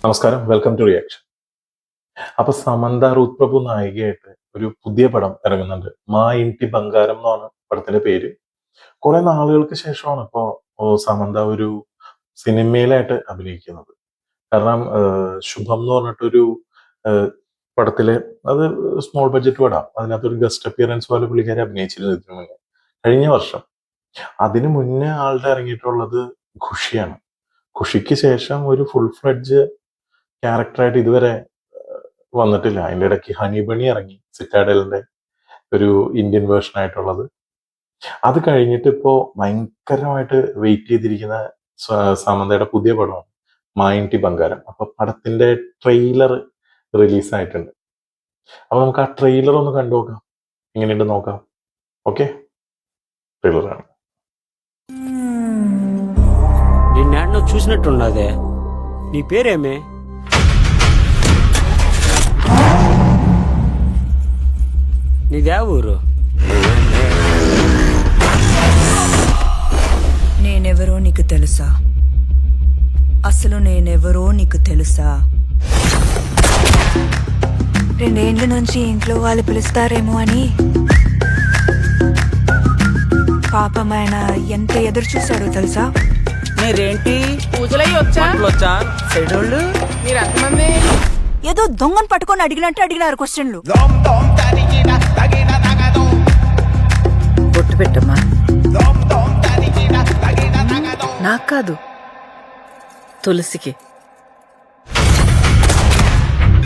നമസ്കാരം, welcome to reaction. അപ്പൊ Samantha Ruth പ്രഭു നായികയായിട്ട് ഒരു പുതിയ പടം ഇറങ്ങുന്നുണ്ട്. മാ ഇൻറ്റി ബംഗാരം എന്നാണ് പടത്തിന്റെ പേര്. കുറെ നാളുകൾക്ക് ശേഷമാണ് ഇപ്പോ സമന്ത ഒരു സിനിമയിലായിട്ട് അഭിനയിക്കുന്നത്. കാരണം ശുഭം എന്ന് പറഞ്ഞിട്ടൊരു ഏഹ്, പടത്തില് അത് സ്മോൾ ബഡ്ജറ്റ് പടം. അതിനകത്തൊരു ഗസ്റ്റ് അപ്പിയറൻസ് പോലെ പുള്ളിക്കാരി അഭിനയിച്ചിരുന്നു ഇതിനു മുന്നേ, കഴിഞ്ഞ വർഷം. അതിനു മുന്നേ ആളുടെ ഇറങ്ങിയിട്ടുള്ളത് ഖുഷിയാണ്. ഖുഷിക്ക് ശേഷം ഒരു ഫുൾ ഫ്ലെഡ്ജ് ക്യാരക്ടറായിട്ട് ഇതുവരെ വന്നിട്ടില്ല. അതിന്റെ ഇടയ്ക്ക് ഹണി ബണി ഇറങ്ങി, സിറ്റാഡലിന്റെ ഒരു ഇന്ത്യൻ വേർഷൻ ആയിട്ടുള്ളത്. അത് കഴിഞ്ഞിട്ട് ഇപ്പോ ഭയങ്കരമായിട്ട് വെയിറ്റ് ചെയ്തിരിക്കുന്ന സമന്തയുടെ പുതിയ പടമാണ് മായിൻറ്റി ബംഗാരം. അപ്പൊ പടത്തിന്റെ ട്രെയിലർ റിലീസ് ആയിട്ടുണ്ട്. അപ്പൊ നമുക്ക് ആ ട്രെയിലർ ഒന്ന് കണ്ടു നോക്കാം, എങ്ങനെയുണ്ട് നോക്കാം. Okay, trailer. నిన్నేడనో చూసినట్టున్నదే. నీ పేరేమే? నీదే ఊరు? నేనెవరో నీకు తెలుసా? అసలు నేనెవరో నీకు తెలుసా? 2 ఏళ్ల నుంచి ఇంట్లో వాళ్ళు పిలుస్తారేమో అని పాపం ఆయన ఎంత ఎదురు చూశాడో తెలుసా? మీరేంటి పూజలయ్యి వచ్చా చెడోళ్ళు మీరు ఎంతమంది? ఏదో దొంగను పట్టుకొని అడిగినట్టు అడిగినారు క్వశ్చన్లు. బొట్టు పెట్టమ్మా. నాకు కాదు, తులసికి.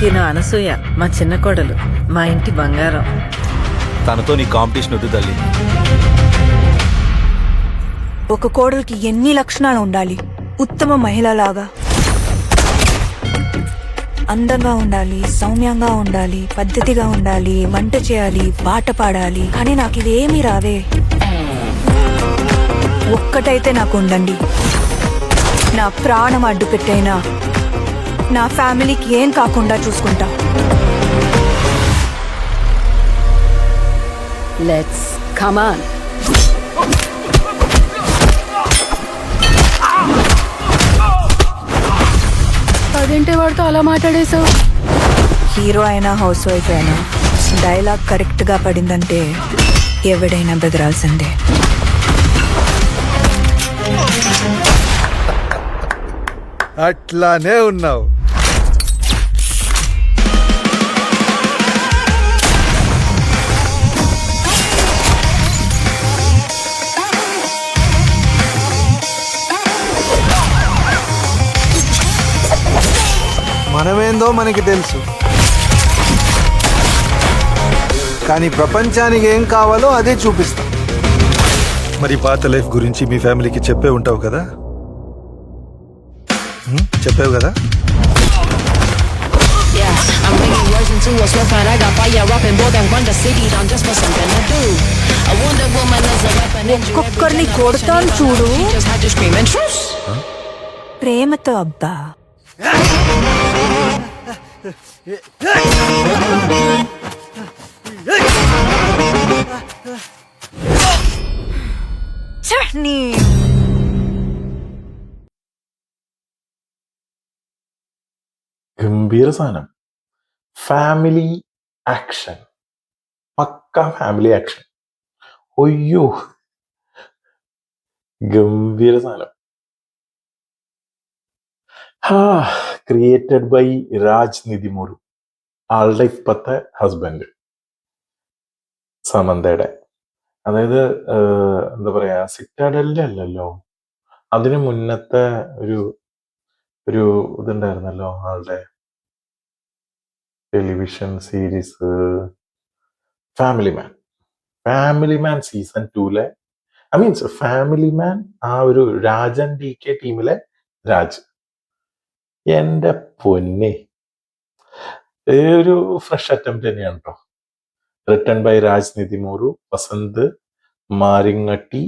తిను అనసూయ, మా చిన్న కోడలు, మా ఇంటి బంగారం. తనతో నీ కాంపిటీషన్ వద్దు తల్లి. ఒక కోడలికి ఎన్ని లక్షణాలు ఉండాలి? ఉత్తమ మహిళలాగా అందంగా ఉండాలి, సౌమ్యంగా ఉండాలి, పద్ధతిగా ఉండాలి, వంట చేయాలి, పాట పాడాలి. కానీ నాకు ఇవేమీ రావే. ఒక్కటైతే నాకు ఉండండి, నా ప్రాణం అడ్డు పెట్టైనా నా ఫ్యామిలీకి ఏం కాకుండా చూసుకుంటా. Let's come on. అదేంటి వాడితో అలా మాట్లాడేశావు? హీరో అయినా హౌస్ వైఫ్ అయినా డైలాగ్ కరెక్ట్ గా పడిందంటే ఎవడైనా బెదరాల్సిందే. అట్లానే ఉన్నావు. మనమేందో మనకి తెలుసు, కానీ ప్రపంచానికి ఏం కావాలో అదే చూపిస్తాం. మరి పాత లైఫ్ గురించి మీ ఫ్యామిలీకి చెప్పే ఉంటావు కదా? చెప్పావు కదా? ఒక్కొక్కరిని కొడతాను చూడు, ప్రేమతో. అబ్బా, నీ ഗംഭീര സാധനം. ഫാമിലി ആക്ഷൻ, പക്ക ഫാമിലി ആക്ഷൻ. ഒയ്യോ, ഗംഭീര സാധനം. ക്രിയേറ്റഡ് ബൈ രാജ് നിതിമുരു, ആളുടെ ഇപ്പത്തെ ഹസ്ബൻഡ് സമന്തയുടെ. അതായത് എന്താ പറയാ, സിറ്റാഡലിന്റെ അല്ലല്ലോ, അതിന് മുന്നത്തെ ഒരു ഒരു ഇതുണ്ടായിരുന്നല്ലോ ആളുടെ television series family man season 2 I means family man, ആ ഒരു രാജൻ DK ടീമിലെ രാജ്. എന്റെ പൊന്നെ, ഒരു ഫ്രഷ് അറ്റംപ്റ്റ് തന്നെയാണ് കേട്ടോ. Written by Raj Nidimoru, Vasanth Maringanti.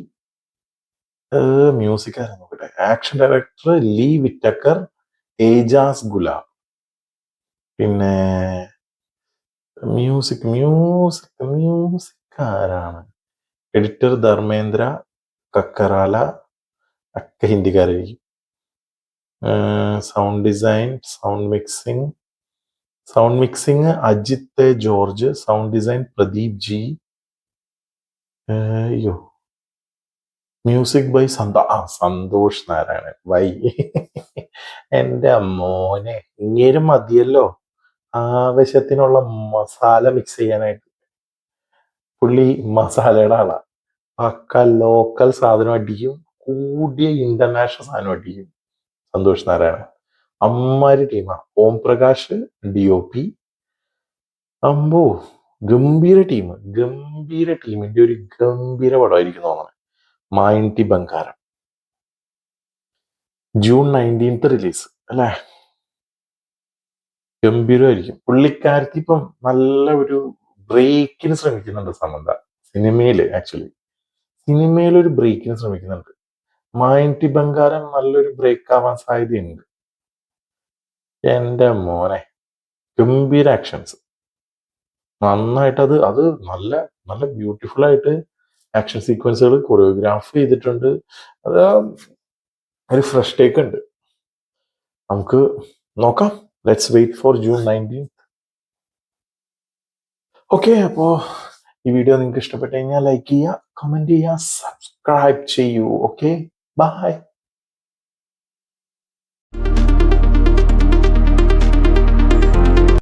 Music ആയിരുന്നു നോക്കട്ടെ. Action director Lee Whittaker, Ejaz Gulab. പിന്നെ മ്യൂസിക് ആരാണ്? എഡിറ്റർ ധർമ്മേന്ദ്ര കക്കറാല. ഒക്കെ ഹിന്ദിക്കാരായിരിക്കും. Sound design, sound mixing Ajith George, sound design Pradeep G. അയ്യോ, music by Santhosh Narayanan. Why എന്റെ മോനെ, ഇങ്ങേരും മതിയല്ലോ ആവശ്യത്തിനുള്ള മസാല മിക്സ് ചെയ്യാനായിട്ട്. പുള്ളി മസാലയുടെ ആളാ. പക്ക ലോക്കൽ സാധനം അടിക്കും, കൂടിയ ഇന്റർനാഷണൽ സാധനം അടിക്കും സന്തോഷ് നാരായണൻ. അമ്മാരി ടീമാ. ഓം പ്രകാശ് DOP. അമ്പോ, ഗംഭീര ടീമിന്റെ ഒരു ഗംഭീര പടമായിരിക്കും തോന്നണേ. മായിൻറ്റി ബംഗാരം. ജൂൺ 19 റിലീസ് അല്ലേ? ഗംഭീരമായിരിക്കും. പുള്ളിക്കാരത്തി ഇപ്പം നല്ല ഒരു ബ്രേക്കിന് ശ്രമിക്കുന്നുണ്ട് സമന്ത സിനിമയില്. ഒരു ബ്രേക്കിന് ശ്രമിക്കുന്നുണ്ട്. മായിൻറ്റി ബംഗാരം നല്ലൊരു ബ്രേക്ക് ആവാൻ സാധ്യതയുണ്ട്. എന്റെ മോനെ, ഗംഭീര ആക്ഷൻസ്. നന്നായിട്ട് അത് നല്ല നല്ല ബ്യൂട്ടിഫുൾ ആയിട്ട് ആക്ഷൻ സീക്വൻസുകൾ കൊറിയോഗ്രാഫ് ചെയ്തിട്ടുണ്ട്. അത് ഒരു ഫ്രഷ് ടേക്ക് ഉണ്ട്. നമുക്ക് നോക്കാം. Let's wait for June 19. Okay, അപ്പോ ഈ വീഡിയോ നിങ്ങൾക്ക് ഇഷ്ടപ്പെട്ടു കഴിഞ്ഞാൽ ലൈക്ക് ചെയ്യുക, കമന്റ് ചെയ്യുക, സബ്സ്ക്രൈബ് ചെയ്യൂ. Okay, by.